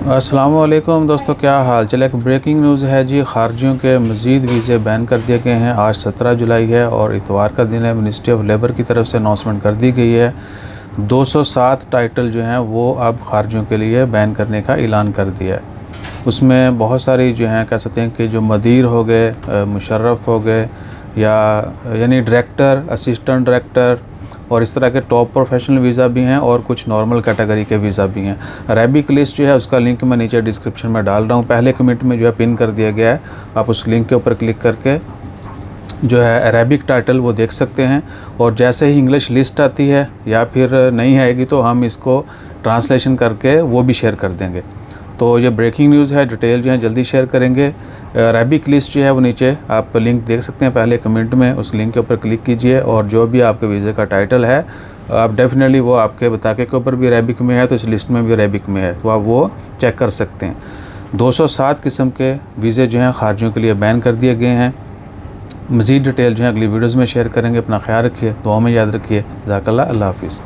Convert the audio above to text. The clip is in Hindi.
अस्सलाम वालेकुम दोस्तों, क्या हाल चल। एक ब्रेकिंग न्यूज़ है जी। खारजियों के मज़ीद वीज़े बैन कर दिए गए हैं। आज 17 जुलाई है और इतवार का दिन है। मिनिस्ट्री ऑफ लेबर की तरफ से अनाउंसमेंट कर दी गई है। 207 टाइटल जो हैं वो अब खारजियों के लिए बैन करने का ऐलान कर दिया है। उसमें बहुत सारी जो हैं कह सकते हैं कि जो मदीर हो गए, मुशर्रफ हो गए, या यानी डायरेक्टर, असिस्टेंट डायरेक्टर और इस तरह के टॉप प्रोफेशनल वीज़ा भी हैं और कुछ नॉर्मल कैटेगरी के वीज़ा भी हैं। अरेबिक लिस्ट जो है उसका लिंक मैं नीचे डिस्क्रिप्शन में डाल रहा हूँ। पहले कमेंट में जो है पिन कर दिया गया है। आप उस लिंक के ऊपर क्लिक करके जो है अरेबिक टाइटल वो देख सकते हैं। और जैसे ही इंग्लिश लिस्ट आती है या फिर नहीं आएगी तो हम इसको ट्रांसलेशन करके वो भी शेयर कर देंगे। तो ये ब्रेकिंग न्यूज़ है, डिटेल जो है जल्दी शेयर करेंगे। अरेबिक लिस्ट जो है वो नीचे आप लिंक देख सकते हैं पहले कमेंट में, उस लिंक के ऊपर क्लिक कीजिए और जो भी आपके वीज़े का टाइटल है आप डेफिनेटली वो आपके बताके के ऊपर भी अरेबिक में है तो इस लिस्ट में भी अरेबिक में है, तो आप वो चेक कर सकते हैं। 207 किस्म के वीज़े जो हैं खारजियों के लिए बैन कर दिए गए हैं। मज़ीद डिटेल जो है अगली वीडियोज़ में शेयर करेंगे। अपना ख्याल रखिए, दुआ में याद रखिए। जज़ाकल्लाह, अल्लाह हाफ़िज़।